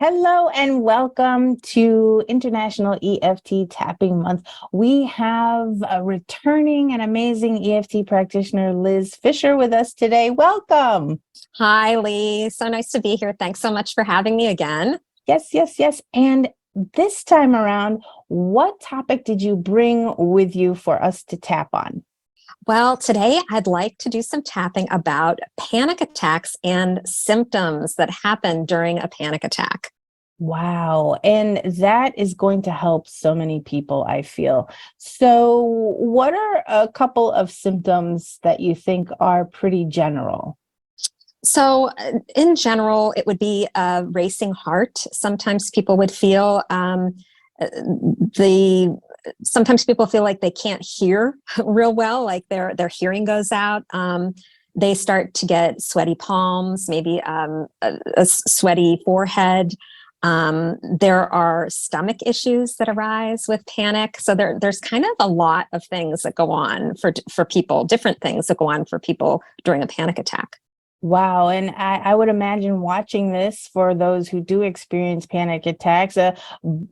Hello and welcome to International EFT Tapping Month. We have a returning and amazing EFT practitioner, Liz Fisher, with us today. Welcome. Hi, Lee. So nice to be here. Thanks so much for having me again. Yes, yes, yes. And this time around, what topic did you bring with you for us to tap on? Well, today I'd like to do some tapping about panic attacks and symptoms that happen during a panic attack. Wow. And that is going to help so many people, I feel. So, what are a couple of symptoms that you think are pretty general? In general, it would be a racing heart. Sometimes people would feel the sometimes people feel like they can't hear real well, like their hearing goes out. They start to get sweaty palms, maybe a sweaty forehead. There are stomach issues that arise with panic. So there's kind of a lot of things that go on for people, different things that go on for people during a panic attack. Wow. And I would imagine watching this for those who do experience panic attacks,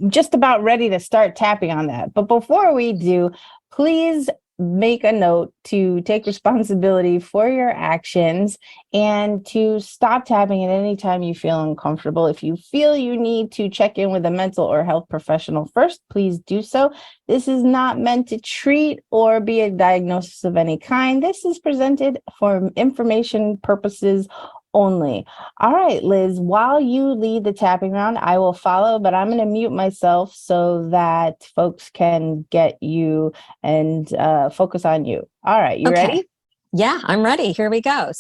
just about ready to start tapping on that. But before we do, please make a note to take responsibility for your actions and to stop tapping at any time you feel uncomfortable. If you feel you need to check in with a mental or health professional first, please do so. This is not meant to treat or be a diagnosis of any kind. This is presented for information purposes only. All right, Liz, while you lead the tapping round, I will follow, but I'm going to mute myself so that folks can get you and focus on you. All right, you Okay. ready? Yeah, I'm ready. Here we go.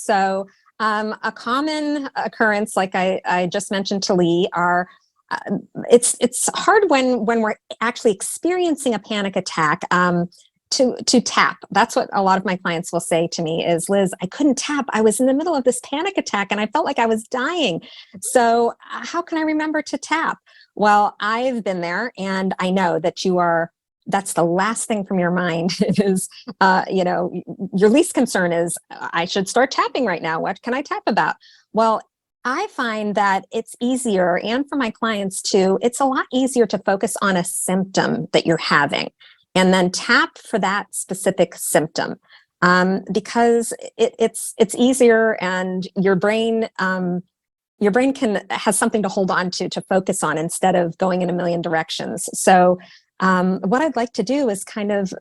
A common occurrence, like I just mentioned to Lee, are it's hard when we're actually experiencing a panic attack to tap. That's what a lot of my clients will say to me is, Liz, I couldn't tap. I was in the middle of this panic attack and I felt like I was dying. So how can I remember to tap? Well, I've been there and I know that that's the last thing from your mind is, your least concern is, I should start tapping right now. What can I tap about? Well, I find that it's easier, and for my clients too, it's a lot easier to focus on a symptom that you're having and then tap for that specific symptom. Because it's easier and your brain has something to hold on to focus on instead of going in a million directions. So what I'd like to do is kind of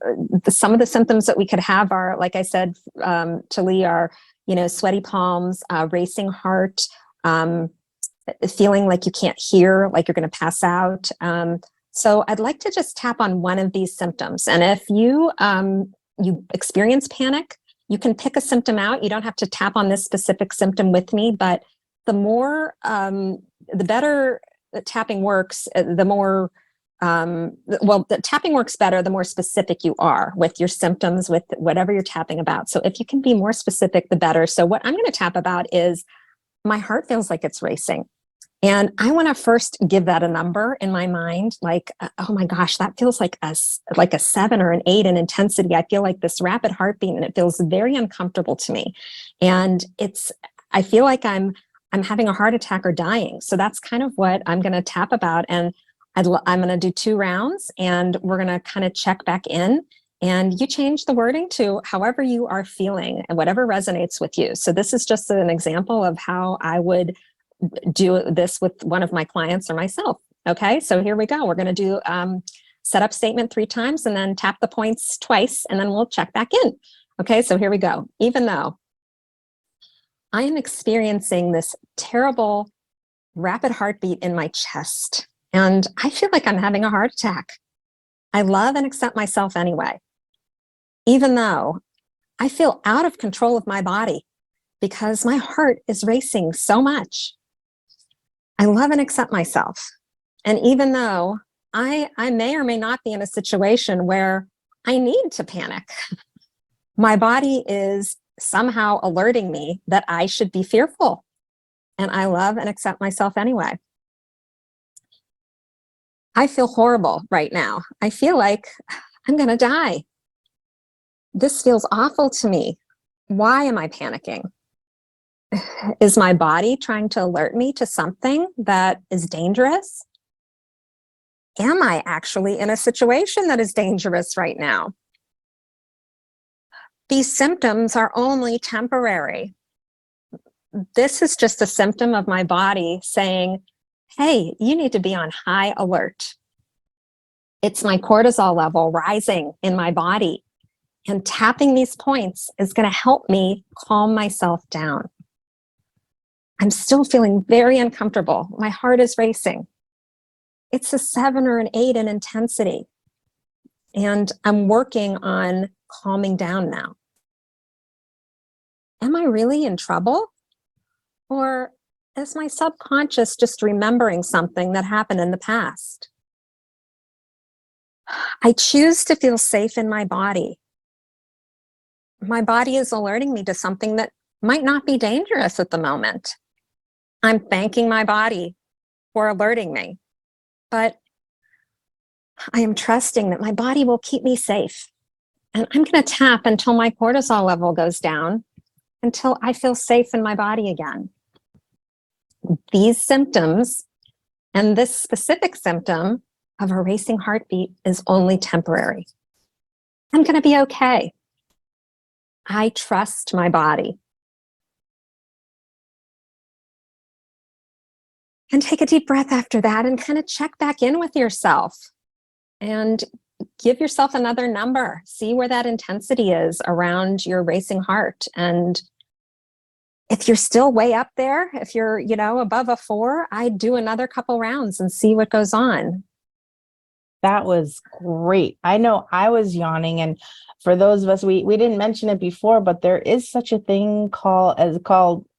some of the symptoms that we could have are, like I said, to Lee, are, sweaty palms, racing heart, feeling like you can't hear, like you're going to pass out. So I'd like to just tap on one of these symptoms. And if you experience panic, you can pick a symptom out. You don't have to tap on this specific symptom with me, but the better tapping works, the tapping works better the more specific you are with your symptoms, with whatever you're tapping about. So if you can be more specific, the better. So what I'm going to tap about is my heart feels like it's racing. And I want to first give that a number in my mind, like, oh my gosh, that feels like a 7 or an 8 in intensity. I feel like this rapid heartbeat and it feels very uncomfortable to me. And I feel like I'm having a heart attack or dying. So that's kind of what I'm going to tap about. And I'm going to do 2 rounds and we're going to kind of check back in, and you change the wording to however you are feeling and whatever resonates with you. So this is just an example of how I would do this with one of my clients or myself. Okay, so here we go. We're going to do setup statement 3 times and then tap the points twice, and then we'll check back in. Okay, so here we go. Even though I am experiencing this terrible rapid heartbeat in my chest, and I feel like I'm having a heart attack, I love and accept myself anyway. Even though I feel out of control of my body because my heart is racing so much, I love and accept myself. And even though I may or may not be in a situation where I need to panic, my body is somehow alerting me that I should be fearful. And I love and accept myself anyway. I feel horrible right now. I feel like I'm going to die. This feels awful to me. Why am I panicking? Is my body trying to alert me to something that is dangerous? Am I actually in a situation that is dangerous right now? These symptoms are only temporary. This is just a symptom of my body saying, hey, you need to be on high alert. It's my cortisol level rising in my body. And tapping these points is going to help me calm myself down. I'm still feeling very uncomfortable. My heart is racing. It's a 7 or an 8 in intensity. And I'm working on calming down now. Am I really in trouble? Or is my subconscious just remembering something that happened in the past? I choose to feel safe in my body. My body is alerting me to something that might not be dangerous at the moment. I'm thanking my body for alerting me, but I am trusting that my body will keep me safe. And I'm going to tap until my cortisol level goes down, until I feel safe in my body again. These symptoms and this specific symptom of a racing heartbeat is only temporary. I'm going to be okay. I trust my body. And take a deep breath after that and kind of check back in with yourself and give yourself another number. See where that intensity is around your racing heart. And if you're still way up there, if you're, above a 4, I'd do another couple rounds and see what goes on. That was great. I know I was yawning, and for those of us, we didn't mention it before, but there is such a thing called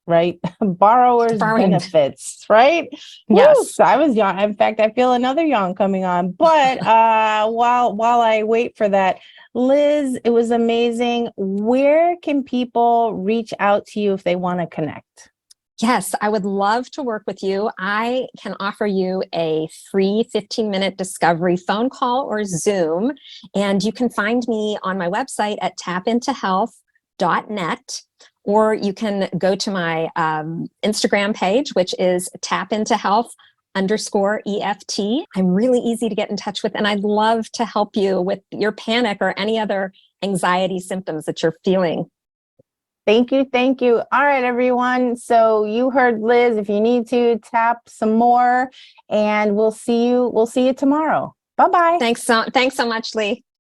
right borrower's Borrowing. benefits, right? Yes. Woo! So I was yawning. In fact, I feel another yawn coming on. But while I wait for that, Liz, it was amazing. Where can people reach out to you if they want to connect? Yes, I would love to work with you. I can offer you a free 15-minute discovery phone call or Zoom. And you can find me on my website at tapintohealth.net, or you can go to my Instagram page, which is tapintohealth_EFT. I'm really easy to get in touch with, and I'd love to help you with your panic or any other anxiety symptoms that you're feeling. Thank you. Thank you. All right, everyone. So you heard Liz. If you need to tap some more, and we'll see you tomorrow. Bye-bye. Thanks so much, Lee.